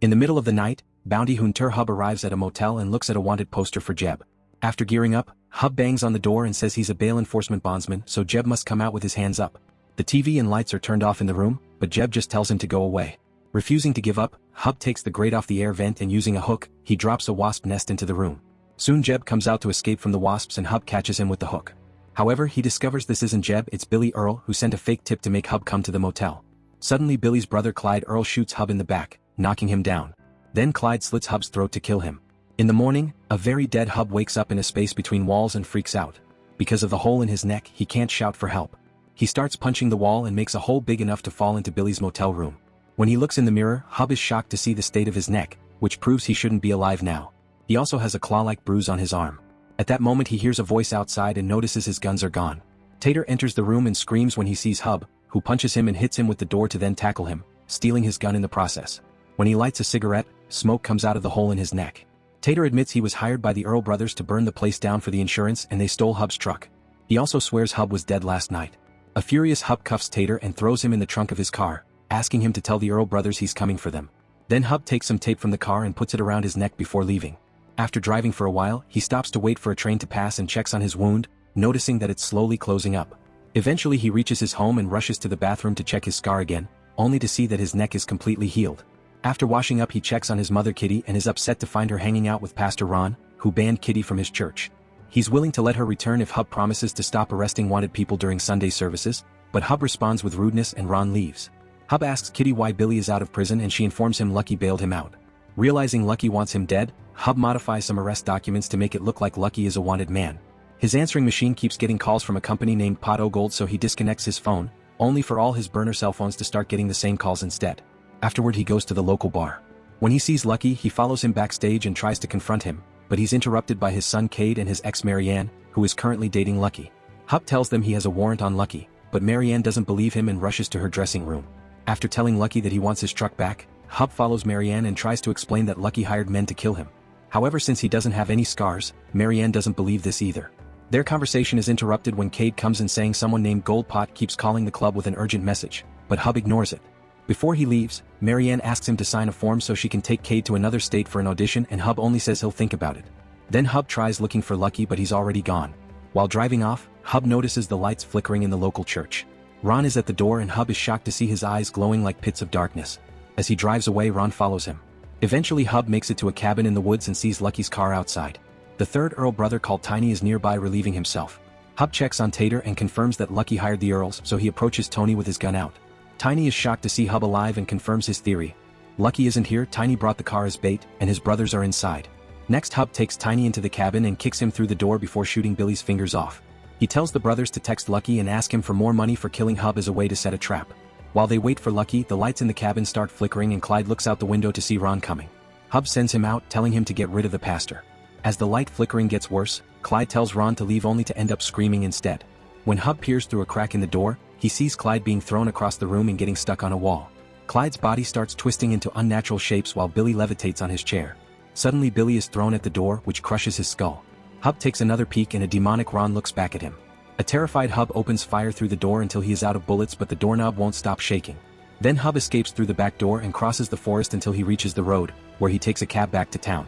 In the middle of the night, bounty hunter Hub arrives at a motel and looks at a wanted poster for Jeb. After gearing up, Hub bangs on the door and says he's a bail enforcement bondsman, so Jeb must come out with his hands up. The TV and lights are turned off in the room, but Jeb just tells him to go away. Refusing to give up, Hub takes the grate off the air vent and using a hook, he drops a wasp nest into the room. Soon Jeb comes out to escape from the wasps and Hub catches him with the hook. However, he discovers this isn't Jeb, it's Billy Earl, who sent a fake tip to make Hub come to the motel. Suddenly Billy's brother Clyde Earl shoots Hub in the back, knocking him down. Then Clyde slits Hub's throat to kill him. In the morning, a very dead Hub wakes up in a space between walls and freaks out. Because of the hole in his neck, he can't shout for help. He starts punching the wall and makes a hole big enough to fall into Billy's motel room. When he looks in the mirror, Hub is shocked to see the state of his neck, which proves he shouldn't be alive now. He also has a claw-like bruise on his arm. At that moment he hears a voice outside and notices his guns are gone. Tater enters the room and screams when he sees Hub, who punches him and hits him with the door to then tackle him, stealing his gun in the process. When he lights a cigarette, smoke comes out of the hole in his neck. Tater admits he was hired by the Earl brothers to burn the place down for the insurance and they stole Hub's truck. He also swears Hub was dead last night. A furious Hub cuffs Tater and throws him in the trunk of his car, asking him to tell the Earl brothers he's coming for them. Then Hub takes some tape from the car and puts it around his neck before leaving. After driving for a while, he stops to wait for a train to pass and checks on his wound, noticing that it's slowly closing up. Eventually he reaches his home and rushes to the bathroom to check his scar again, only to see that his neck is completely healed. After washing up he checks on his mother Kitty and is upset to find her hanging out with Pastor Ron, who banned Kitty from his church. He's willing to let her return if Hub promises to stop arresting wanted people during Sunday services, but Hub responds with rudeness and Ron leaves. Hub asks Kitty why Billy is out of prison and she informs him Lucky bailed him out. Realizing Lucky wants him dead, Hub modifies some arrest documents to make it look like Lucky is a wanted man. His answering machine keeps getting calls from a company named Pot O Gold, so he disconnects his phone, only for all his burner cell phones to start getting the same calls instead. Afterward he goes to the local bar. When he sees Lucky he follows him backstage and tries to confront him, but he's interrupted by his son Cade and his ex Marianne, who is currently dating Lucky. Hub tells them he has a warrant on Lucky, but Marianne doesn't believe him and rushes to her dressing room. After telling Lucky that he wants his truck back, Hub follows Marianne and tries to explain that Lucky hired men to kill him. However, since he doesn't have any scars, Marianne doesn't believe this either. Their conversation is interrupted when Cade comes in saying someone named Goldpot keeps calling the club with an urgent message, but Hub ignores it. Before he leaves, Marianne asks him to sign a form so she can take Cade to another state for an audition and Hub only says he'll think about it. Then Hub tries looking for Lucky but he's already gone. While driving off, Hub notices the lights flickering in the local church. Ron is at the door and Hub is shocked to see his eyes glowing like pits of darkness. As he drives away, Ron follows him. Eventually Hub makes it to a cabin in the woods and sees Lucky's car outside. The third Earl brother called Tiny is nearby relieving himself. Hub checks on Tater and confirms that Lucky hired the Earls, so he approaches Tony with his gun out. Tiny is shocked to see Hub alive and confirms his theory. Lucky isn't here, Tiny brought the car as bait, and his brothers are inside. Next Hub takes Tiny into the cabin and kicks him through the door before shooting Billy's fingers off. He tells the brothers to text Lucky and ask him for more money for killing Hub as a way to set a trap. While they wait for Lucky, the lights in the cabin start flickering and Clyde looks out the window to see Ron coming. Hub sends him out, telling him to get rid of the pastor. As the light flickering gets worse, Clyde tells Ron to leave only to end up screaming instead. When Hub peers through a crack in the door, he sees Clyde being thrown across the room and getting stuck on a wall. Clyde's body starts twisting into unnatural shapes while Billy levitates on his chair. Suddenly Billy is thrown at the door, which crushes his skull. Hub takes another peek and a demonic Ron looks back at him. A terrified Hub opens fire through the door until he is out of bullets, but the doorknob won't stop shaking. Then Hub escapes through the back door and crosses the forest until he reaches the road, where he takes a cab back to town.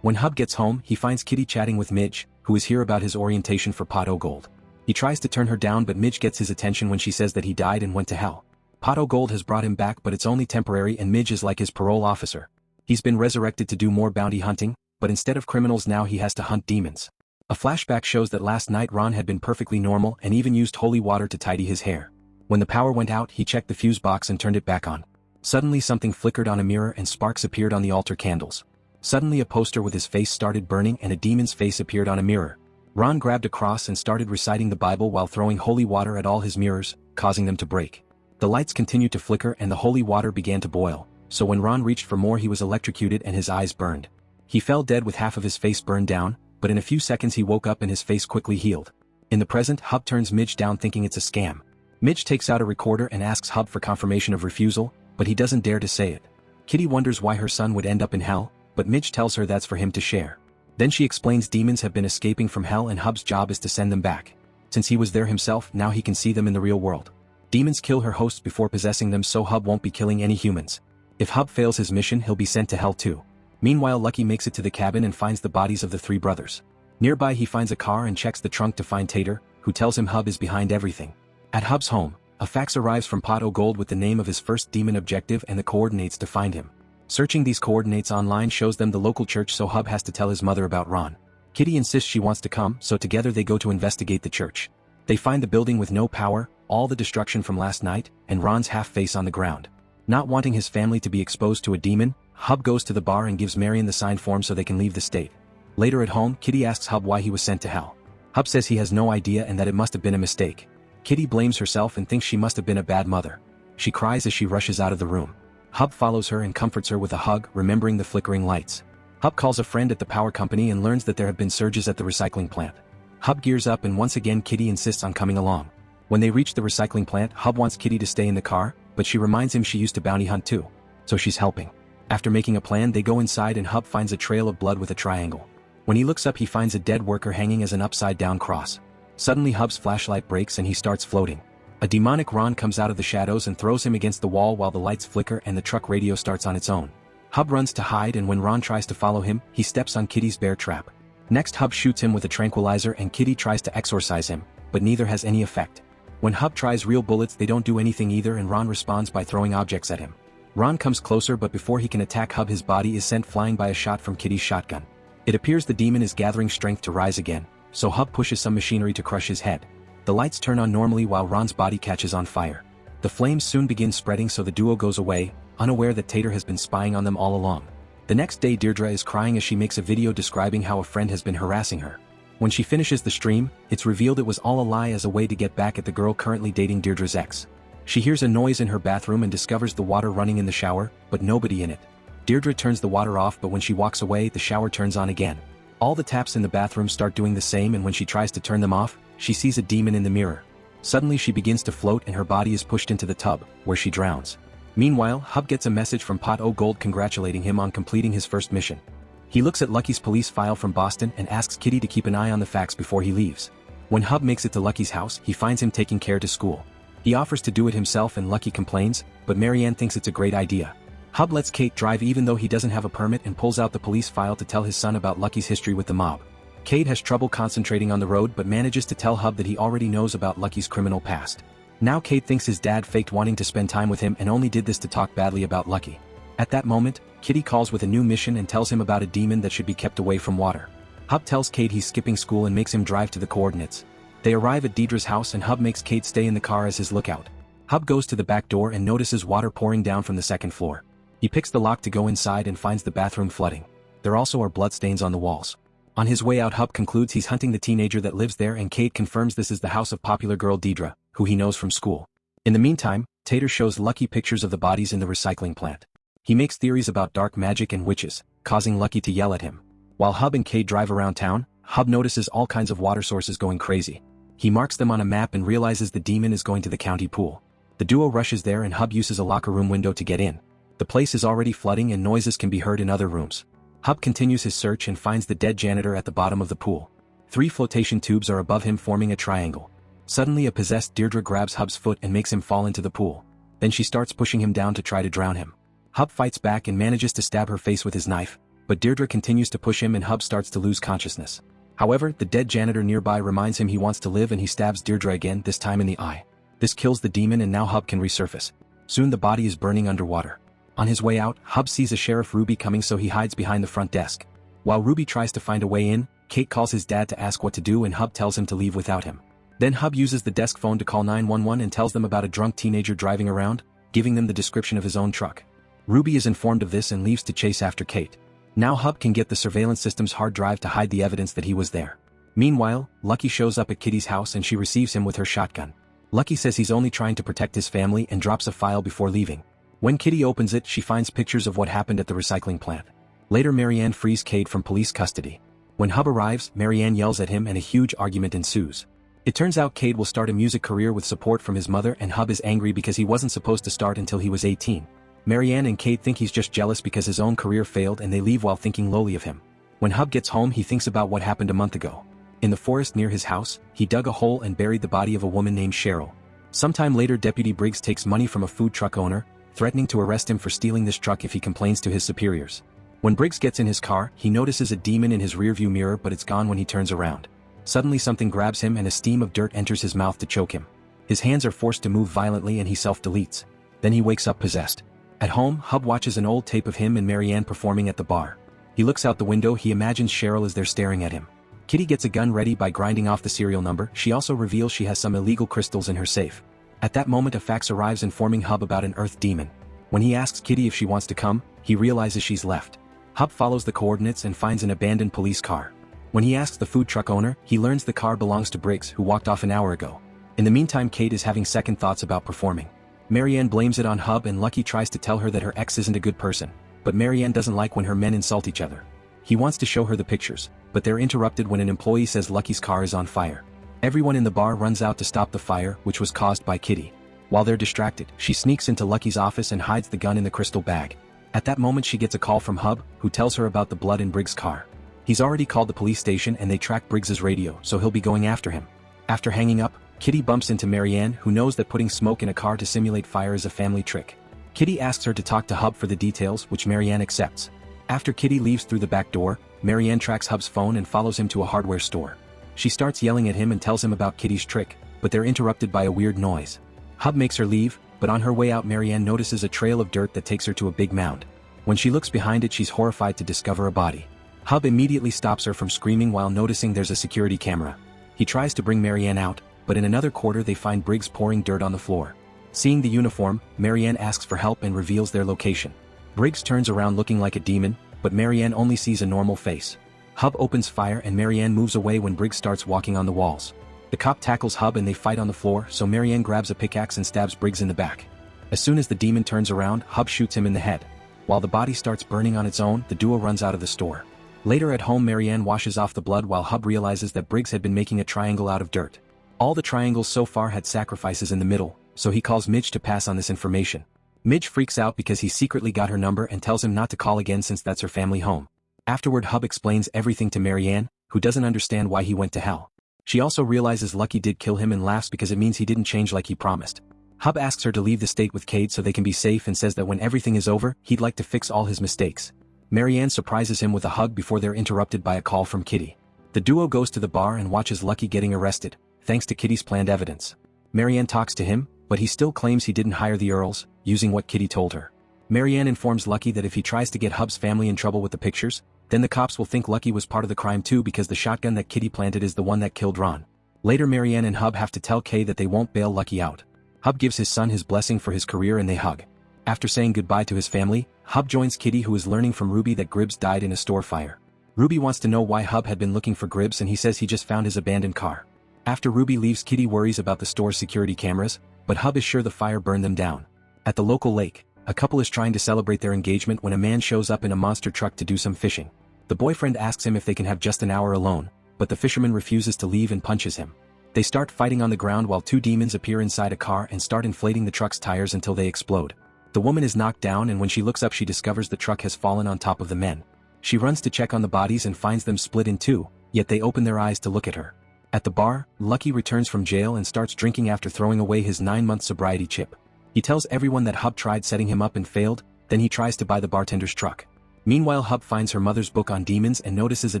When Hub gets home, he finds Kitty chatting with Midge, who is here about his orientation for Pot O Gold. He tries to turn her down, but Midge gets his attention when she says that he died and went to hell. Pot O Gold has brought him back, but it's only temporary, and Midge is like his parole officer. He's been resurrected to do more bounty hunting, but instead of criminals now he has to hunt demons. A flashback shows that last night Ron had been perfectly normal and even used holy water to tidy his hair. When the power went out, he checked the fuse box and turned it back on. Suddenly something flickered on a mirror and sparks appeared on the altar candles. Suddenly a poster with his face started burning and a demon's face appeared on a mirror. Ron grabbed a cross and started reciting the Bible while throwing holy water at all his mirrors, causing them to break. The lights continued to flicker and the holy water began to boil, so when Ron reached for more he was electrocuted and his eyes burned. He fell dead with half of his face burned down, but in a few seconds he woke up and his face quickly healed. In the present, Hub turns Midge down thinking it's a scam. Midge takes out a recorder and asks Hub for confirmation of refusal, but he doesn't dare to say it. Kitty wonders why her son would end up in hell, but Midge tells her that's for him to share. Then she explains demons have been escaping from hell and Hub's job is to send them back. Since he was there himself, now he can see them in the real world. Demons kill her hosts before possessing them, so Hub won't be killing any humans. If Hub fails his mission, he'll be sent to hell too. Meanwhile, Lucky makes it to the cabin and finds the bodies of the three brothers. Nearby, he finds a car and checks the trunk to find Tater, who tells him Hub is behind everything. At Hub's home, a fax arrives from Pot O'Gold with the name of his first demon objective and the coordinates to find him. Searching these coordinates online shows them the local church, so Hub has to tell his mother about Ron. Kitty insists she wants to come, so together they go to investigate the church. They find the building with no power, all the destruction from last night, and Ron's half-face on the ground. Not wanting his family to be exposed to a demon, Hub goes to the bar and gives Marion the signed form so they can leave the state. Later at home, Kitty asks Hub why he was sent to hell. Hub says he has no idea and that it must have been a mistake. Kitty blames herself and thinks she must have been a bad mother. She cries as she rushes out of the room. Hub follows her and comforts her with a hug, remembering the flickering lights. Hub calls a friend at the power company and learns that there have been surges at the recycling plant. Hub gears up and once again Kitty insists on coming along. When they reach the recycling plant, Hub wants Kitty to stay in the car, but she reminds him she used to bounty hunt too, so she's helping. After making a plan, they go inside and Hub finds a trail of blood with a triangle. When he looks up, he finds a dead worker hanging as an upside-down cross. Suddenly Hub's flashlight breaks and he starts floating. A demonic Ron comes out of the shadows and throws him against the wall while the lights flicker and the truck radio starts on its own. Hub runs to hide, and when Ron tries to follow him, he steps on Kitty's bear trap. Next, Hub shoots him with a tranquilizer and Kitty tries to exorcise him, but neither has any effect. When Hub tries real bullets, they don't do anything either, and Ron responds by throwing objects at him. Ron comes closer, but before he can attack Hub, his body is sent flying by a shot from Kitty's shotgun. It appears the demon is gathering strength to rise again, so Hub pushes some machinery to crush his head. The lights turn on normally while Ron's body catches on fire. The flames soon begin spreading, so the duo goes away, unaware that Tater has been spying on them all along. The next day, Deirdre is crying as she makes a video describing how a friend has been harassing her. When she finishes the stream, it's revealed it was all a lie as a way to get back at the girl currently dating Deirdre's ex. She hears a noise in her bathroom and discovers the water running in the shower, but nobody in it. Deirdre turns the water off, but when she walks away, the shower turns on again. All the taps in the bathroom start doing the same, and when she tries to turn them off, she sees a demon in the mirror. Suddenly she begins to float and her body is pushed into the tub, where she drowns. Meanwhile, Hub gets a message from Pot O'Gold congratulating him on completing his first mission. He looks at Lucky's police file from Boston and asks Kitty to keep an eye on the fax before he leaves. When Hub makes it to Lucky's house, he finds him taking Care to school. He offers to do it himself and Lucky complains, but Marianne thinks it's a great idea. Hub lets Kate drive even though he doesn't have a permit and pulls out the police file to tell his son about Lucky's history with the mob. Kate has trouble concentrating on the road but manages to tell Hub that he already knows about Lucky's criminal past. Now Kate thinks his dad faked wanting to spend time with him and only did this to talk badly about Lucky. At that moment, Kitty calls with a new mission and tells him about a demon that should be kept away from water. Hub tells Kate he's skipping school and makes him drive to the coordinates. They arrive at Deirdre's house and Hub makes Kate stay in the car as his lookout. Hub goes to the back door and notices water pouring down from the second floor. He picks the lock to go inside and finds the bathroom flooding. There also are bloodstains on the walls. On his way out, Hub concludes he's hunting the teenager that lives there, and Kate confirms this is the house of popular girl Deirdre, who he knows from school. In the meantime, Tater shows Lucky pictures of the bodies in the recycling plant. He makes theories about dark magic and witches, causing Lucky to yell at him. While Hub and Kate drive around town, Hub notices all kinds of water sources going crazy. He marks them on a map and realizes the demon is going to the county pool. The duo rushes there and Hub uses a locker room window to get in. The place is already flooding and noises can be heard in other rooms. Hub continues his search and finds the dead janitor at the bottom of the pool. 3 flotation tubes are above him forming a triangle. Suddenly a possessed Deirdre grabs Hub's foot and makes him fall into the pool. Then she starts pushing him down to try to drown him. Hub fights back and manages to stab her face with his knife, but Deirdre continues to push him and Hub starts to lose consciousness. However, the dead janitor nearby reminds him he wants to live and he stabs Deirdre again, this time in the eye. This kills the demon and now Hub can resurface. Soon the body is burning underwater. On his way out, Hub sees a Sheriff Ruby coming, so he hides behind the front desk. While Ruby tries to find a way in, Kate calls his dad to ask what to do and Hub tells him to leave without him. Then Hub uses the desk phone to call 911 and tells them about a drunk teenager driving around, giving them the description of his own truck. Ruby is informed of this and leaves to chase after Kate. Now Hub can get the surveillance system's hard drive to hide the evidence that he was there. Meanwhile, Lucky shows up at Kitty's house and she receives him with her shotgun. Lucky says he's only trying to protect his family and drops a file before leaving. When Kitty opens it, she finds pictures of what happened at the recycling plant. Later, Marianne frees Kate from police custody. When Hub arrives, Marianne yells at him and a huge argument ensues. It turns out Cade will start a music career with support from his mother, and Hub is angry because he wasn't supposed to start until he was 18. Marianne and Cade think he's just jealous because his own career failed and they leave while thinking lowly of him. When Hub gets home, he thinks about what happened a month ago. In the forest near his house, he dug a hole and buried the body of a woman named Cheryl. Sometime later, Deputy Briggs takes money from a food truck owner, threatening to arrest him for stealing this truck if he complains to his superiors. When Briggs gets in his car, he notices a demon in his rearview mirror, but it's gone when he turns around. Suddenly something grabs him and a steam of dirt enters his mouth to choke him. His hands are forced to move violently and he self-deletes. Then he wakes up possessed. At home, Hub watches an old tape of him and Marianne performing at the bar. He looks out the window. He imagines Cheryl is there staring at him. Kitty gets a gun ready by grinding off the serial number. She also reveals she has some illegal crystals in her safe. At that moment a fax arrives informing Hub about an earth demon. When he asks Kitty if she wants to come, he realizes she's left. Hub follows the coordinates and finds an abandoned police car. When he asks the food truck owner, he learns the car belongs to Briggs, who walked off an hour ago. In the meantime, Kate is having second thoughts about performing. Marianne blames it on Hub and Lucky tries to tell her that her ex isn't a good person, but Marianne doesn't like when her men insult each other. He wants to show her the pictures, but they're interrupted when an employee says Lucky's car is on fire. Everyone in the bar runs out to stop the fire, which was caused by Kitty. While they're distracted, she sneaks into Lucky's office and hides the gun in the crystal bag. At that moment she gets a call from Hub, who tells her about the blood in Briggs' car. He's already called the police station and they track Briggs's radio, so he'll be going after him. After hanging up, Kitty bumps into Marianne, who knows that putting smoke in a car to simulate fire is a family trick. Kitty asks her to talk to Hub for the details, which Marianne accepts. After Kitty leaves through the back door, Marianne tracks Hub's phone and follows him to a hardware store. She starts yelling at him and tells him about Kitty's trick, but they're interrupted by a weird noise. Hub makes her leave, but on her way out Marianne notices a trail of dirt that takes her to a big mound. When she looks behind it she's horrified to discover a body. Hub immediately stops her from screaming while noticing there's a security camera. He tries to bring Marianne out, but in another quarter they find Briggs pouring dirt on the floor. Seeing the uniform, Marianne asks for help and reveals their location. Briggs turns around looking like a demon, but Marianne only sees a normal face. Hub opens fire and Marianne moves away when Briggs starts walking on the walls. The cop tackles Hub and they fight on the floor, so Marianne grabs a pickaxe and stabs Briggs in the back. As soon as the demon turns around, Hub shoots him in the head. While the body starts burning on its own, the duo runs out of the store. Later at home Marianne washes off the blood while Hub realizes that Briggs had been making a triangle out of dirt. All the triangles so far had sacrifices in the middle, so he calls Midge to pass on this information. Midge freaks out because he secretly got her number and tells him not to call again since that's her family home. Afterward Hub explains everything to Marianne, who doesn't understand why he went to hell. She also realizes Lucky did kill him and laughs because it means he didn't change like he promised. Hub asks her to leave the state with Cade so they can be safe and says that when everything is over, he'd like to fix all his mistakes. Marianne surprises him with a hug before they're interrupted by a call from Kitty. The duo goes to the bar and watches Lucky getting arrested, thanks to Kitty's planned evidence. Marianne talks to him, but he still claims he didn't hire the Earls, using what Kitty told her. Marianne informs Lucky that if he tries to get Hub's family in trouble with the pictures, then the cops will think Lucky was part of the crime too because the shotgun that Kitty planted is the one that killed Ron. Later Marianne and Hub have to tell Kay that they won't bail Lucky out. Hub gives his son his blessing for his career and they hug. After saying goodbye to his family, Hub joins Kitty, who is learning from Ruby that Gribbs died in a store fire. Ruby wants to know why Hub had been looking for Gribbs and he says he just found his abandoned car. After Ruby leaves, Kitty worries about the store's security cameras, but Hub is sure the fire burned them down. At the local lake, a couple is trying to celebrate their engagement when a man shows up in a monster truck to do some fishing. The boyfriend asks him if they can have just an hour alone, but the fisherman refuses to leave and punches him. They start fighting on the ground while two demons appear inside a car and start inflating the truck's tires until they explode. The woman is knocked down and when she looks up she discovers the truck has fallen on top of the men. She runs to check on the bodies and finds them split in two, yet they open their eyes to look at her. At the bar, Lucky returns from jail and starts drinking after throwing away his 9-month sobriety chip. He tells everyone that Hub tried setting him up and failed, then he tries to buy the bartender's truck. Meanwhile Hub finds her mother's book on demons and notices a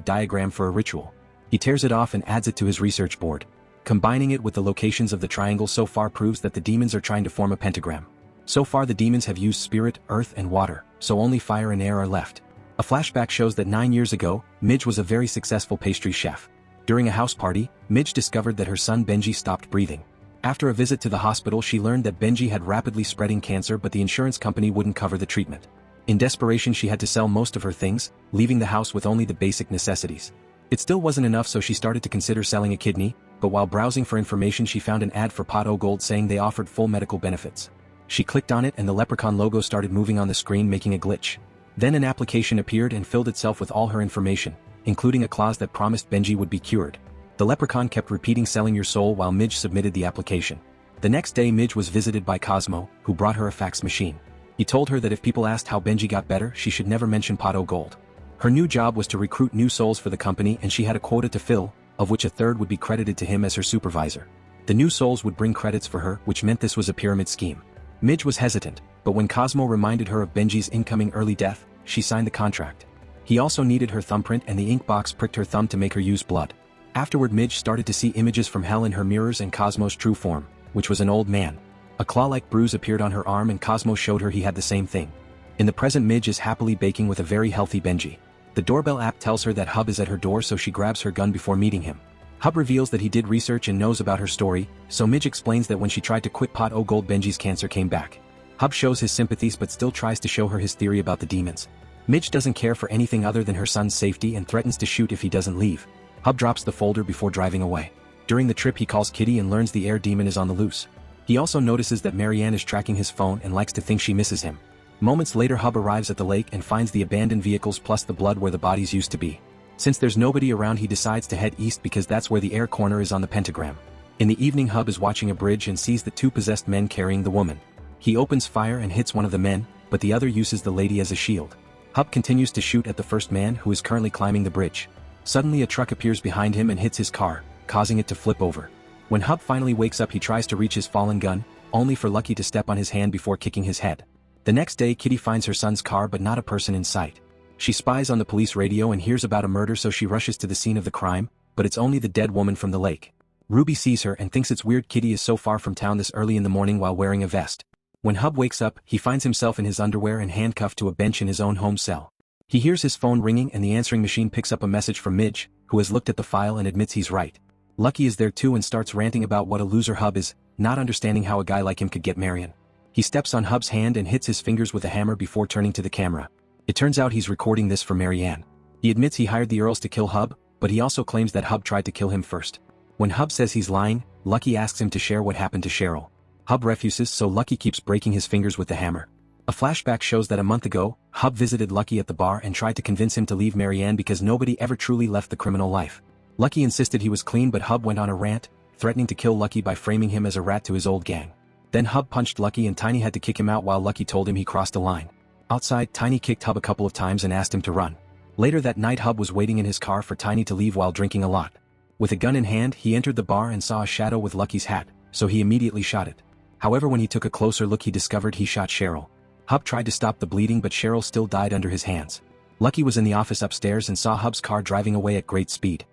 diagram for a ritual. He tears it off and adds it to his research board. Combining it with the locations of the triangle so far proves that the demons are trying to form a pentagram. So far the demons have used spirit, earth and water, so only fire and air are left. A flashback shows that 9 years ago, Midge was a very successful pastry chef. During a house party, Midge discovered that her son Benji stopped breathing. After a visit to the hospital she learned that Benji had rapidly spreading cancer but the insurance company wouldn't cover the treatment. In desperation she had to sell most of her things, leaving the house with only the basic necessities. It still wasn't enough so she started to consider selling a kidney, but while browsing for information she found an ad for Pot O Gold saying they offered full medical benefits. She clicked on it and the leprechaun logo started moving on the screen making a glitch. Then an application appeared and filled itself with all her information, including a clause that promised Benji would be cured. The leprechaun kept repeating selling your soul while Midge submitted the application. The next day Midge was visited by Cosmo, who brought her a fax machine. He told her that if people asked how Benji got better she should never mention Pot O Gold. Her new job was to recruit new souls for the company and she had a quota to fill, of which a third would be credited to him as her supervisor. The new souls would bring credits for her, which meant this was a pyramid scheme. Midge was hesitant, but when Cosmo reminded her of Benji's incoming early death, she signed the contract. He also needed her thumbprint and the ink box pricked her thumb to make her use blood. Afterward Midge started to see images from hell in her mirrors and Cosmo's true form, which was an old man. A claw-like bruise appeared on her arm and Cosmo showed her he had the same thing. In the present Midge is happily baking with a very healthy Benji. The doorbell app tells her that Hub is at her door so she grabs her gun before meeting him. Hub reveals that he did research and knows about her story, so Midge explains that when she tried to quit pot o' gold Benji's cancer came back. Hub shows his sympathies but still tries to show her his theory about the demons. Midge doesn't care for anything other than her son's safety and threatens to shoot if he doesn't leave. Hub drops the folder before driving away. During the trip he calls Kitty and learns the air demon is on the loose. He also notices that Marianne is tracking his phone and likes to think she misses him. Moments later Hub arrives at the lake and finds the abandoned vehicles plus the blood where the bodies used to be. Since there's nobody around he decides to head east because that's where the air corner is on the pentagram. In the evening Hub is watching a bridge and sees the two possessed men carrying the woman. He opens fire and hits one of the men, but the other uses the lady as a shield. Hub continues to shoot at the first man who is currently climbing the bridge. Suddenly a truck appears behind him and hits his car, causing it to flip over. When Hub finally wakes up he tries to reach his fallen gun, only for Lucky to step on his hand before kicking his head. The next day Kitty finds her son's car but not a person in sight. She spies on the police radio and hears about a murder so she rushes to the scene of the crime, but it's only the dead woman from the lake. Ruby sees her and thinks it's weird Kitty is so far from town this early in the morning while wearing a vest. When Hub wakes up, he finds himself in his underwear and handcuffed to a bench in his own home cell. He hears his phone ringing and the answering machine picks up a message from Midge, who has looked at the file and admits he's right. Lucky is there too and starts ranting about what a loser Hub is, not understanding how a guy like him could get Marion. He steps on Hub's hand and hits his fingers with a hammer before turning to the camera. It turns out he's recording this for Marianne. He admits he hired the Earls to kill Hub, but he also claims that Hub tried to kill him first. When Hub says he's lying, Lucky asks him to share what happened to Cheryl. Hub refuses so Lucky keeps breaking his fingers with the hammer. A flashback shows that a month ago, Hub visited Lucky at the bar and tried to convince him to leave Marianne because nobody ever truly left the criminal life. Lucky insisted he was clean but Hub went on a rant, threatening to kill Lucky by framing him as a rat to his old gang. Then Hub punched Lucky and Tiny had to kick him out while Lucky told him he crossed a line. Outside, Tiny kicked Hub a couple of times and asked him to run. Later that night Hub was waiting in his car for Tiny to leave while drinking a lot. With a gun in hand he entered the bar and saw a shadow with Lucky's hat, so he immediately shot it. However when he took a closer look he discovered he shot Cheryl. Hub tried to stop the bleeding but Cheryl still died under his hands. Lucky was in the office upstairs and saw Hub's car driving away at great speed.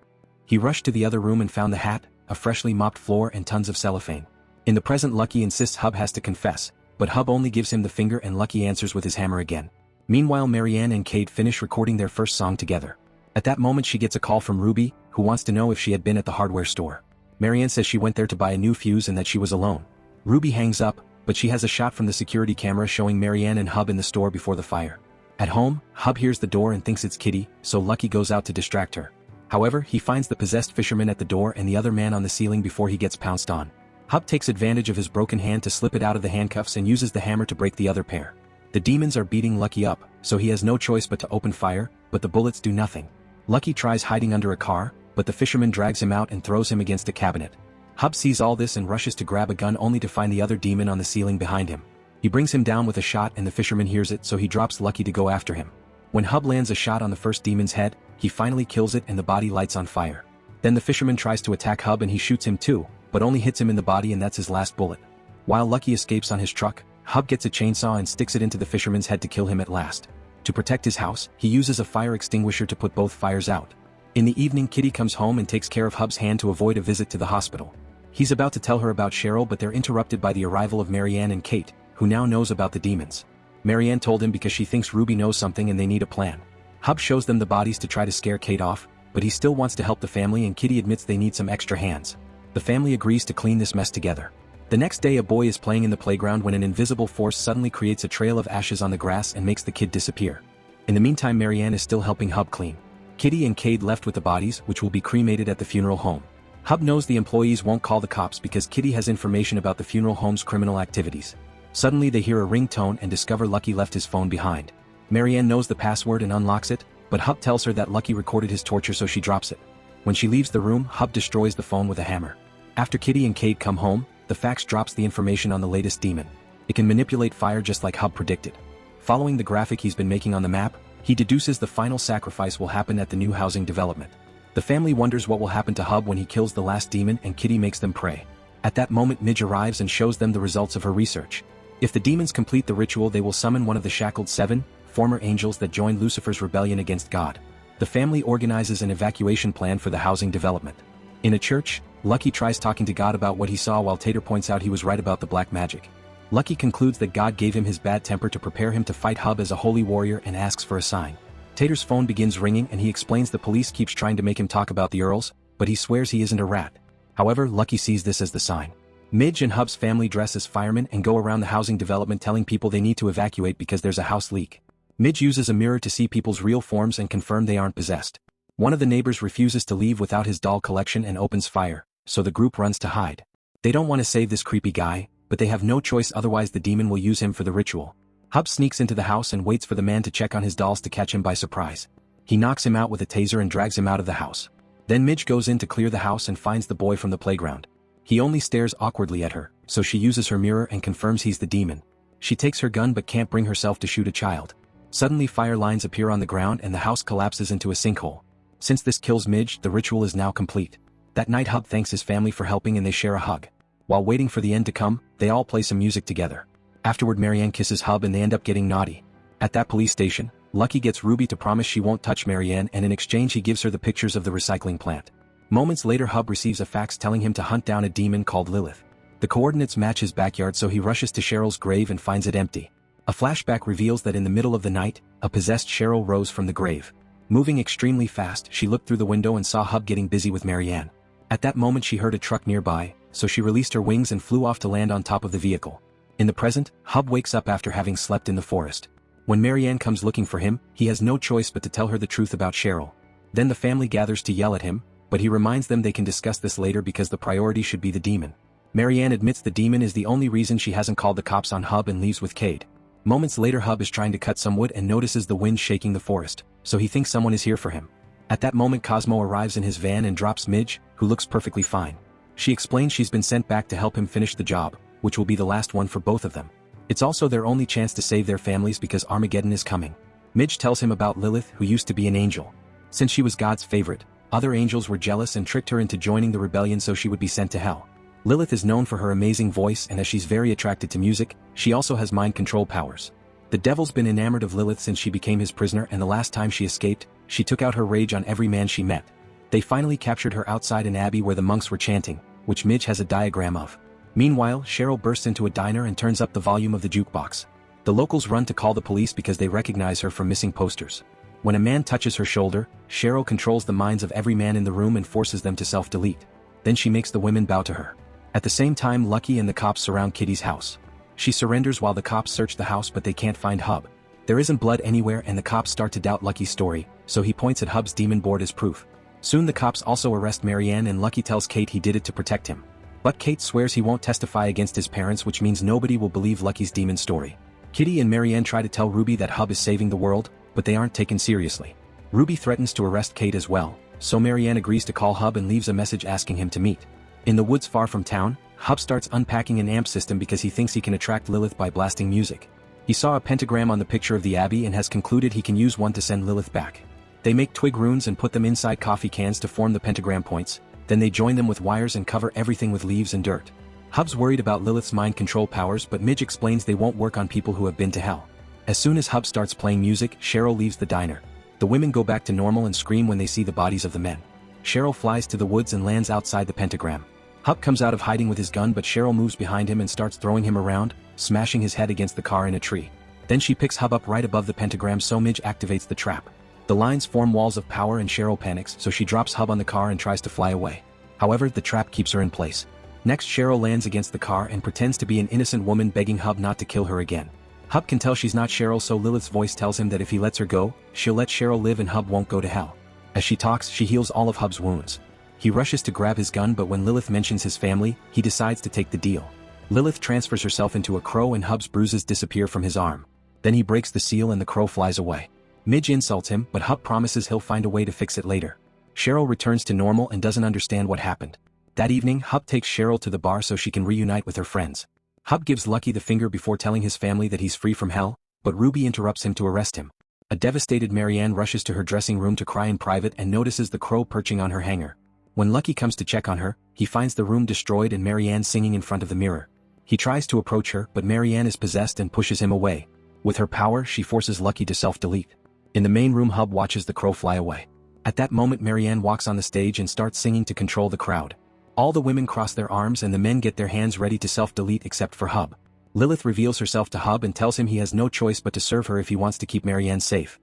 He rushed to the other room and found the hat, a freshly mopped floor and tons of cellophane. In the present Lucky insists Hub has to confess, but Hub only gives him the finger and Lucky answers with his hammer again. Meanwhile Marianne and Kate finish recording their first song together. At that moment she gets a call from Ruby, who wants to know if she had been at the hardware store. Marianne says she went there to buy a new fuse and that she was alone. Ruby hangs up, but she has a shot from the security camera showing Marianne and Hub in the store before the fire. At home, Hub hears the door and thinks it's Kitty, so Lucky goes out to distract her. However, he finds the possessed fisherman at the door and the other man on the ceiling before he gets pounced on. Hub takes advantage of his broken hand to slip it out of the handcuffs and uses the hammer to break the other pair. The demons are beating Lucky up, so he has no choice but to open fire, but the bullets do nothing. Lucky tries hiding under a car, but the fisherman drags him out and throws him against a cabinet. Hub sees all this and rushes to grab a gun only to find the other demon on the ceiling behind him. He brings him down with a shot and the fisherman hears it so he drops Lucky to go after him. When Hub lands a shot on the first demon's head, he finally kills it and the body lights on fire. Then the fisherman tries to attack Hub and he shoots him too, but only hits him in the body and that's his last bullet. While Lucky escapes on his truck, Hub gets a chainsaw and sticks it into the fisherman's head to kill him at last. To protect his house, he uses a fire extinguisher to put both fires out. In the evening Kitty comes home and takes care of Hub's hand to avoid a visit to the hospital. He's about to tell her about Cheryl but they're interrupted by the arrival of Marianne and Kate, who now knows about the demons. Marianne told him because she thinks Ruby knows something and they need a plan. Hub shows them the bodies to try to scare Kate off, but he still wants to help the family and Kitty admits they need some extra hands. The family agrees to clean this mess together. The next day a boy is playing in the playground when an invisible force suddenly creates a trail of ashes on the grass and makes the kid disappear. In the meantime Marianne is still helping Hub clean. Kitty and Cade left with the bodies, which will be cremated at the funeral home. Hub knows the employees won't call the cops because Kitty has information about the funeral home's criminal activities. Suddenly they hear a ringtone and discover Lucky left his phone behind. Marianne knows the password and unlocks it, but Hub tells her that Lucky recorded his torture so she drops it. When she leaves the room, Hub destroys the phone with a hammer. After Kitty and Cade come home, the fax drops the information on the latest demon. It can manipulate fire just like Hub predicted. Following the graphic he's been making on the map, he deduces the final sacrifice will happen at the new housing development. The family wonders what will happen to Hub when he kills the last demon and Kitty makes them pray. At that moment Midge arrives and shows them the results of her research. If the demons complete the ritual, they will summon one of the shackled 7 former angels that joined Lucifer's rebellion against God. The family organizes an evacuation plan for the housing development. In a church, Lucky tries talking to God about what he saw while Tater points out he was right about the black magic. Lucky concludes that God gave him his bad temper to prepare him to fight Hub as a holy warrior and asks for a sign. Tater's phone begins ringing and he explains the police keeps trying to make him talk about the Earls, but he swears he isn't a rat. However, Lucky sees this as the sign. Midge and Hub's family dress as firemen and go around the housing development telling people they need to evacuate because there's a house leak. Midge uses a mirror to see people's real forms and confirm they aren't possessed. One of the neighbors refuses to leave without his doll collection and opens fire, so the group runs to hide. They don't want to save this creepy guy, but they have no choice, otherwise the demon will use him for the ritual. Hub sneaks into the house and waits for the man to check on his dolls to catch him by surprise. He knocks him out with a taser and drags him out of the house. Then Midge goes in to clear the house and finds the boy from the playground. He only stares awkwardly at her, so she uses her mirror and confirms he's the demon. She takes her gun but can't bring herself to shoot a child. Suddenly fire lines appear on the ground and the house collapses into a sinkhole. Since this kills Midge, the ritual is now complete. That night Hub thanks his family for helping and they share a hug. While waiting for the end to come, they all play some music together. Afterward Marianne kisses Hub and they end up getting naughty. At that police station, Lucky gets Ruby to promise she won't touch Marianne and in exchange he gives her the pictures of the recycling plant. Moments later Hub receives a fax telling him to hunt down a demon called Lilith. The coordinates match his backyard so he rushes to Cheryl's grave and finds it empty. A flashback reveals that in the middle of the night, a possessed Cheryl rose from the grave. Moving extremely fast, she looked through the window and saw Hub getting busy with Marianne. At that moment she heard a truck nearby, so she released her wings and flew off to land on top of the vehicle. In the present, Hub wakes up after having slept in the forest. When Marianne comes looking for him, he has no choice but to tell her the truth about Cheryl. Then the family gathers to yell at him, but he reminds them they can discuss this later because the priority should be the demon. Marianne admits the demon is the only reason she hasn't called the cops on Hub and leaves with Cade. Moments later Hub is trying to cut some wood and notices the wind shaking the forest, so he thinks someone is here for him. At that moment Cosmo arrives in his van and drops Midge, who looks perfectly fine. She explains she's been sent back to help him finish the job, which will be the last one for both of them. It's also their only chance to save their families because Armageddon is coming. Midge tells him about Lilith, who used to be an angel. Since she was God's favorite, other angels were jealous and tricked her into joining the rebellion so she would be sent to hell. Lilith is known for her amazing voice and as she's very attracted to music, she also has mind control powers. The devil's been enamored of Lilith since she became his prisoner and the last time she escaped, she took out her rage on every man she met. They finally captured her outside an abbey where the monks were chanting, which Midge has a diagram of. Meanwhile, Cheryl bursts into a diner and turns up the volume of the jukebox. The locals run to call the police because they recognize her from missing posters. When a man touches her shoulder, Cheryl controls the minds of every man in the room and forces them to self-delete. Then she makes the women bow to her. At the same time Lucky and the cops surround Kitty's house. She surrenders while the cops search the house but they can't find Hub. There isn't blood anywhere and the cops start to doubt Lucky's story, so he points at Hub's demon board as proof. Soon the cops also arrest Marianne and Lucky tells Kate he did it to protect him. But Kate swears he won't testify against his parents, which means nobody will believe Lucky's demon story. Kitty and Marianne try to tell Ruby that Hub is saving the world, but they aren't taken seriously. Ruby threatens to arrest Kate as well, so Marianne agrees to call Hub and leaves a message asking him to meet. In the woods far from town, Hub starts unpacking an amp system because he thinks he can attract Lilith by blasting music. He saw a pentagram on the picture of the abbey and has concluded he can use one to send Lilith back. They make twig runes and put them inside coffee cans to form the pentagram points, then they join them with wires and cover everything with leaves and dirt. Hub's worried about Lilith's mind control powers but Midge explains they won't work on people who have been to hell. As soon as Hub starts playing music, Cheryl leaves the diner. The women go back to normal and scream when they see the bodies of the men. Cheryl flies to the woods and lands outside the pentagram. Hub comes out of hiding with his gun but Cheryl moves behind him and starts throwing him around, smashing his head against the car in a tree. Then she picks Hub up right above the pentagram so Midge activates the trap. The lines form walls of power and Cheryl panics so she drops Hub on the car and tries to fly away. However, the trap keeps her in place. Next Cheryl lands against the car and pretends to be an innocent woman begging Hub not to kill her again. Hub can tell she's not Cheryl so Lilith's voice tells him that if he lets her go, she'll let Cheryl live and Hub won't go to hell. As she talks, she heals all of Hub's wounds. He rushes to grab his gun but when Lilith mentions his family, he decides to take the deal. Lilith transfers herself into a crow and Hub's bruises disappear from his arm. Then he breaks the seal and the crow flies away. Midge insults him but Hub promises he'll find a way to fix it later. Cheryl returns to normal and doesn't understand what happened. That evening, Hub takes Cheryl to the bar so she can reunite with her friends. Hub gives Lucky the finger before telling his family that he's free from hell, but Ruby interrupts him to arrest him. A devastated Marianne rushes to her dressing room to cry in private and notices the crow perching on her hanger. When Lucky comes to check on her, he finds the room destroyed and Marianne singing in front of the mirror. He tries to approach her, but Marianne is possessed and pushes him away. With her power, she forces Lucky to self-delete. In the main room, Hub watches the crow fly away. At that moment, Marianne walks on the stage and starts singing to control the crowd. All the women cross their arms and the men get their hands ready to self-delete except for Hub. Lilith reveals herself to Hub and tells him he has no choice but to serve her if he wants to keep Marianne safe.